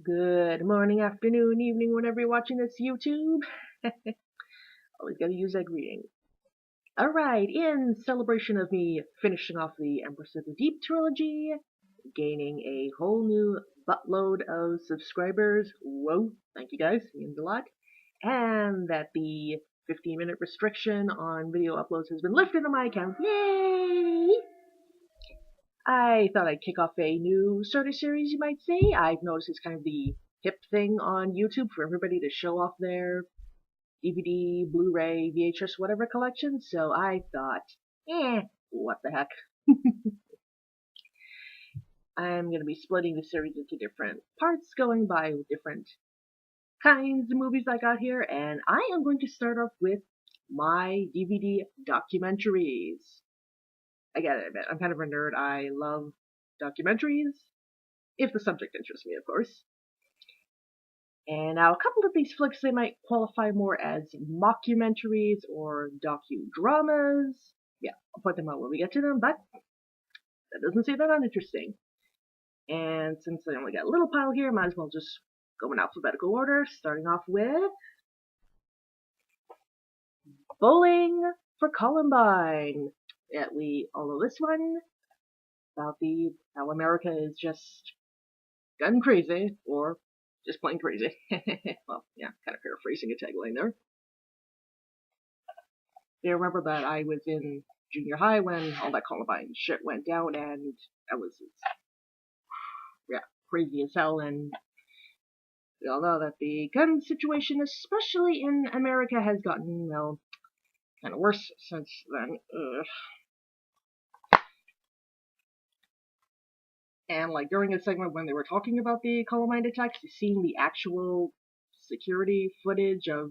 Good morning, afternoon, evening, whenever you're watching this YouTube. Always gotta use that greeting. Alright, in celebration of me finishing off the Empress of the Deep trilogy, gaining a whole new buttload of subscribers. Whoa, thank you guys, it means a lot. And that the 15-minute restriction on video uploads has been lifted on my account. Yay! I thought I'd kick off a new sort of series, you might say. I've noticed it's kind of the hip thing on YouTube for everybody to show off their DVD, Blu-ray, VHS, whatever collection. So I thought, what the heck. I'm going to be splitting the series into different parts, going by different kinds of movies I got here, and I am going to start off with my DVD documentaries. I gotta admit, I'm kind of a nerd. I love documentaries, if the subject interests me, of course. And now a couple of these flicks, they might qualify more as mockumentaries or docudramas. Yeah, I'll point them out when we get to them, but that doesn't say they're not interesting. And since I only got a little pile here, might as well just go in alphabetical order, starting off with Bowling for Columbine. Yeah, we all know this one about how America is just gun crazy, or just plain crazy. Well, yeah, kind of paraphrasing a tagline there. I remember that I was in junior high when all that Columbine shit went down, and I was, yeah, crazy as hell, and we all know that the gun situation, especially in America, has gotten, well, kind of worse since then. And, like, during a segment when they were talking about the Columbine attacks, seeing the actual security footage of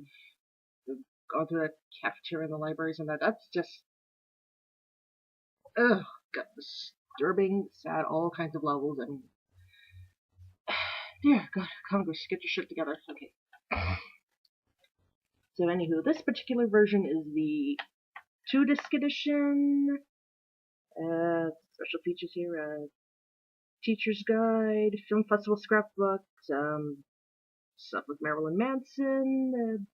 going through that cafeteria in the libraries and that's just, got disturbing, sad, all kinds of levels, and dear God, Congress, get your shit together. Okay. So anywho, this particular version is the 2-disc edition. Special features here, teacher's guide, film festival scrapbook, stuff with Marilyn Manson,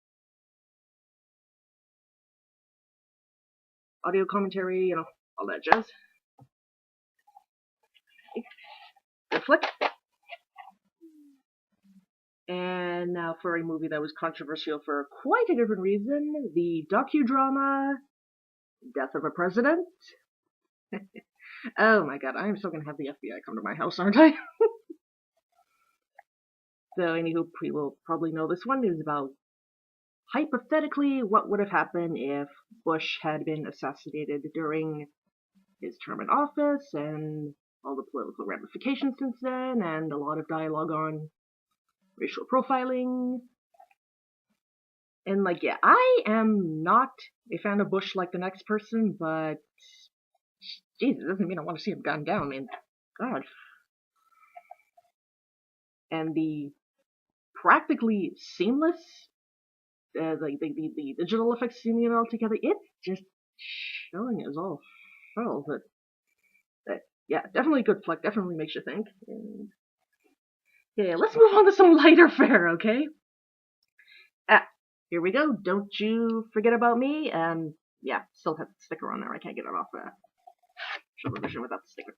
audio commentary, all that jazz. Good flick. And now for a movie that was controversial for quite a different reason, the docudrama Death of a President. Oh my god, I'm still gonna have the FBI come to my house, aren't I? So anywho, we will probably know this one. It was about, hypothetically, what would have happened if Bush had been assassinated during his term in office, and all the political ramifications since then, and a lot of dialogue on racial profiling. And, like, yeah, I am not a fan of Bush like the next person, but Jesus, doesn't mean I want to see him gunned down, I mean, God. And the practically seamless, like the digital effects seeming it all together, it's just showing us all full. But yeah, definitely a good flick. Definitely makes you think. And yeah, let's move on to some lighter fare, okay? Here we go. Don't you forget about me. Yeah, still have the sticker on there. I can't get it off the television without the sticker.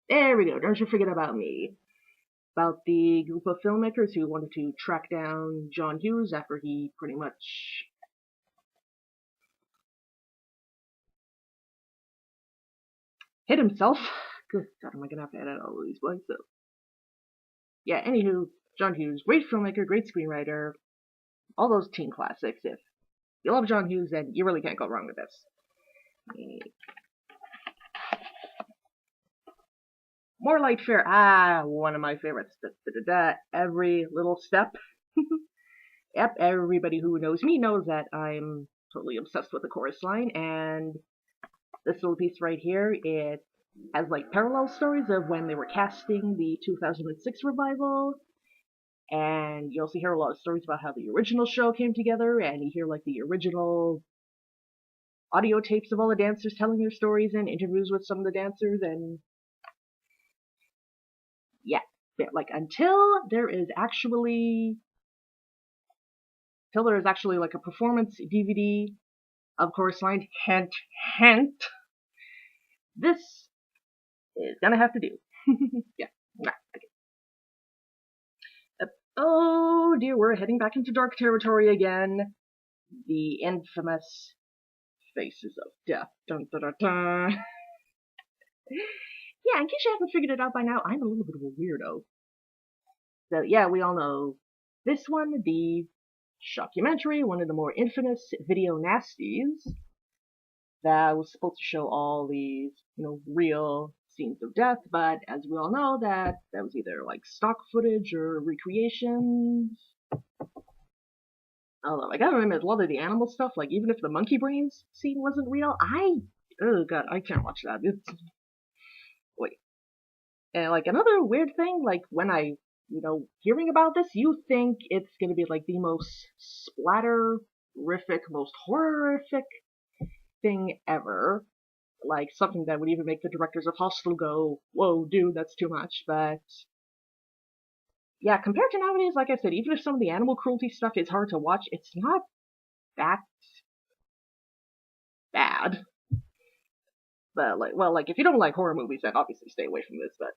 There we go. Don't you forget about me. About the group of filmmakers who wanted to track down John Hughes after he pretty much hit himself. Good God, am I gonna have to edit all of these blanks? So, yeah, anywho, John Hughes, great filmmaker, great screenwriter, all those teen classics. If you love John Hughes, then you really can't go wrong with this. More light fare. One of my favorites. Every little step. Yep, everybody who knows me knows that I'm totally obsessed with the chorus line, and this little piece right here, it has like parallel stories of when they were casting the 2006 revival, and you also hear a lot of stories about how the original show came together, and you hear like the original audio tapes of all the dancers telling their stories and interviews with some of the dancers, and yeah, like until there is actually like a performance DVD of Chorus Line. Hint, hint. This is gonna have to do. Yeah. Okay. Oh dear, we're heading back into dark territory again. The infamous Faces of Death. Dun, dun, dun, dun. Yeah, in case you haven't figured it out by now, I'm a little bit of a weirdo. So yeah, we all know this one, the Documentary, one of the more infamous video nasties that was supposed to show all these, real scenes of death, but as we all know, that was either like stock footage or recreations. Although I gotta admit, a lot of the animal stuff, like even if the monkey brains scene wasn't real, oh god, I can't watch that. Wait. And like another weird thing, like when I, hearing about this, you think it's gonna be like the most splatterific, most horrific thing ever. Like something that would even make the directors of Hostel go, whoa, dude, that's too much. But yeah, compared to nowadays, like I said, even if some of the animal cruelty stuff is hard to watch, it's not that bad. But like if you don't like horror movies, then obviously stay away from this. But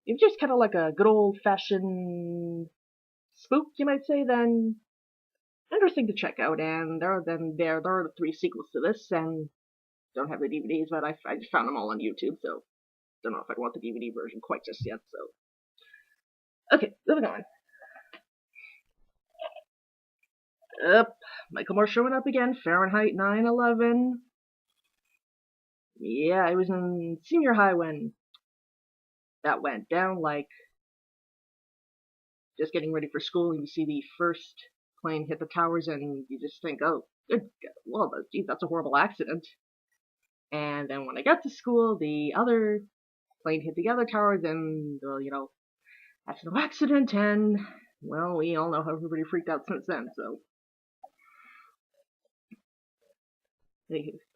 if you're just kind of like a good old fashioned spook, you might say, then interesting to check out. And there are the 3 sequels to this, and don't have the DVDs, but I just found them all on YouTube, so don't know if I'd want the DVD version quite just yet. So okay, moving on. Michael Moore showing up again. Fahrenheit 9/11. Yeah, I was in senior high when that went down. Like, just getting ready for school, and you see the first plane hit the towers, and you just think, oh, good God, well, geez, that's a horrible accident. And then when I got to school, the other plane hit the other towers, and that's no accident. And well, we all know how everybody freaked out since then. So.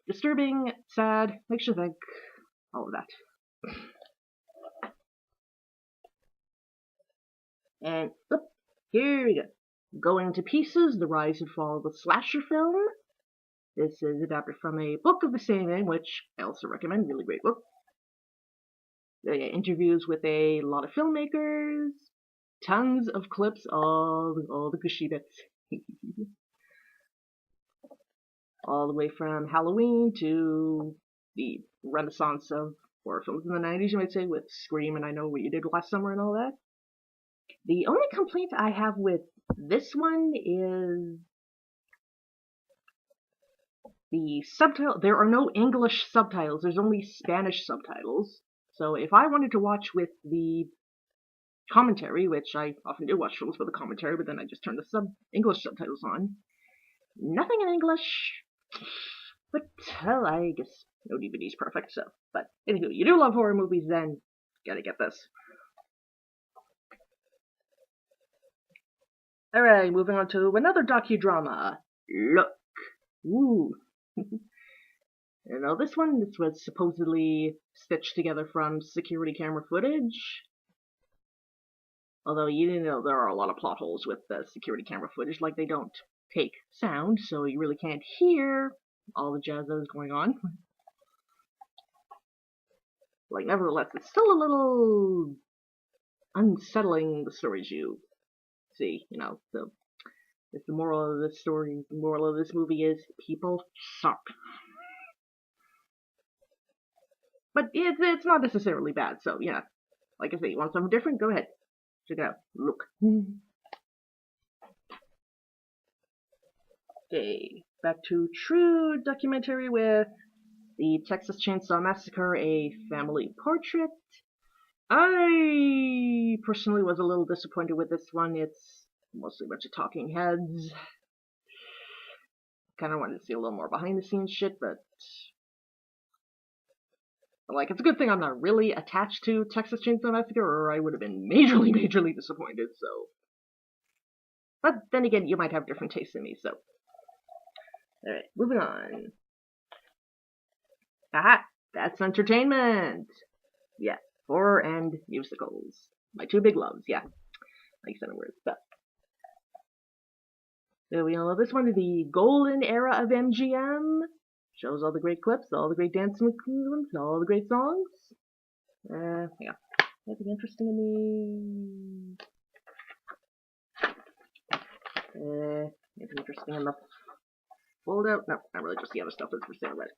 Disturbing, sad, makes you think, all of that. And here we go. Going to Pieces, The Rise and Fall of the Slasher Film. This is adapted from a book of the same name, which I also recommend, really great book. Interviews with a lot of filmmakers, tons of clips, all the gushy bits. All the way from Halloween to the renaissance of horror films in the 90s, you might say, with Scream and I Know What You Did Last Summer and all that. The only complaint I have with this one is the subtitle. There are no English subtitles, there's only Spanish subtitles. So if I wanted to watch with the commentary, which I often do watch films with a commentary, but then I just turn the English subtitles on, nothing in English. But, well, I guess no DVD's perfect, so. But, anywho, you do love horror movies, then gotta get this. Alright, moving on to another docudrama. Look. Ooh. This was supposedly stitched together from security camera footage. Although, there are a lot of plot holes with the security camera footage, like they don't take sound, so you really can't hear all the jazz that is going on. Like, nevertheless, it's still a little unsettling, the stories you see, if the moral of this story, the moral of this movie is, people suck. But it's not necessarily bad, so, yeah. Like I say, you want something different? Go ahead. Check it out. Look. Okay, back to true documentary with the Texas Chainsaw Massacre, a family portrait. I personally was a little disappointed with this one. It's mostly a bunch of talking heads. Kind of wanted to see a little more behind the scenes shit, but like, it's a good thing I'm not really attached to Texas Chainsaw Massacre, or I would have been majorly disappointed, so. But then again, you might have different tastes than me, so. Alright, moving on. Aha! That's entertainment! Yeah, horror and musicals. My two big loves, yeah. Like 7 words. But so we all know this one, the golden era of MGM. Shows all the great clips, all the great dance movements, all the great songs. Yeah. Anything interesting in the... anything interesting in the foldout? No, not really, just the other stuff that's for sale, right?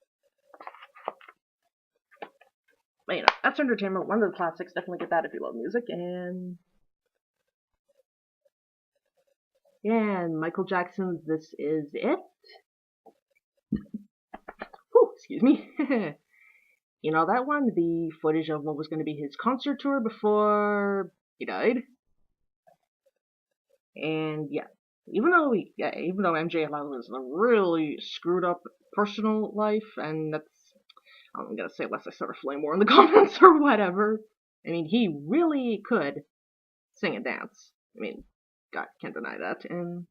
But you know, that's entertainment, one of the classics, definitely get that if you love music, and... yeah, and Michael Jackson's This Is It. Whew, excuse me. You know that one? The footage of what was going to be his concert tour before he died. And yeah, even though MJ had was a really screwed up personal life, and that's, I'm gonna say unless I start a flame war in the comments or whatever. I mean, he really could sing and dance. I mean, God, can't deny that. And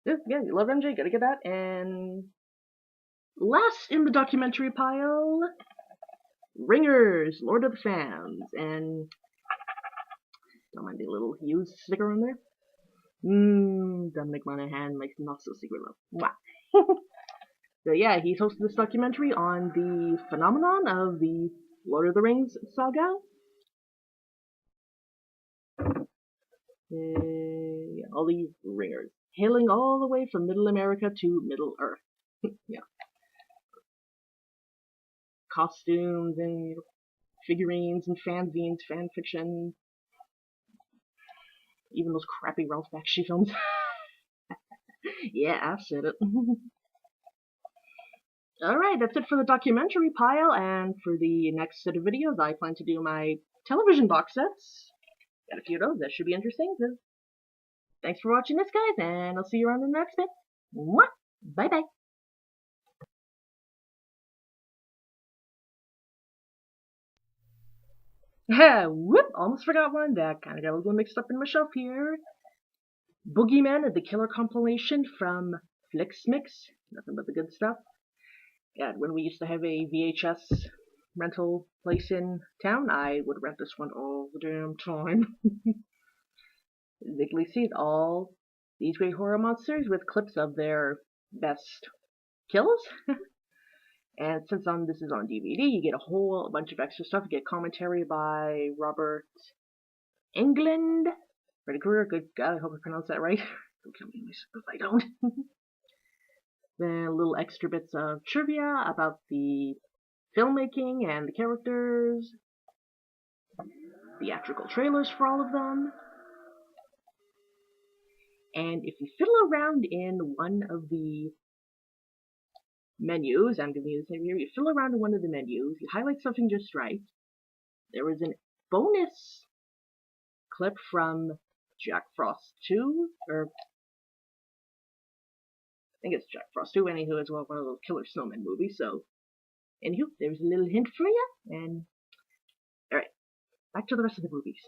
yeah, you love MJ, gotta get that. And last in the documentary pile, Ringers, Lord of the Fams, and don't mind the little Hughes sticker on there. Dominic Monaghan makes not so secret love. Wow. So yeah, he's hosted this documentary on the phenomenon of the Lord of the Rings saga. Yeah, all these ringers, hailing all the way from Middle America to Middle Earth. Yeah. Costumes and figurines and fanzines, fan fiction, even those crappy Ralph Bakshi films. Yeah, I said it. Alright, that's it for the documentary pile, and for the next set of videos, I plan to do my television box sets. Got a few of those, that should be interesting. So thanks for watching this, guys, and I'll see you around the next bit. Mwah! Bye-bye. Whoop! Almost forgot one. That kind of got a little mixed up in my shelf here. Boogeyman, the killer compilation from Flixmix. Nothing but the good stuff. Yeah, when we used to have a VHS rental place in town, I would rent this one all the damn time. Visually see all these great horror monsters with clips of their best kills. And since this is on DVD, you get a whole bunch of extra stuff. You get commentary by Robert Englund. Freddy Krueger, good God, I hope I pronounced that right. Don't kill me if I don't. Then little extra bits of trivia about the filmmaking and the characters. Theatrical trailers for all of them. And if you fiddle around in one of the menus, I'm giving you the same here, you fiddle around in one of the menus, you highlight something just right, there is an bonus clip from Jack Frost 2, or I think it's Jack Frost 2, anywho, as well, one of those Killer Snowman movies, so, anywho, there's a little hint for you, and, alright, back to the rest of the movies.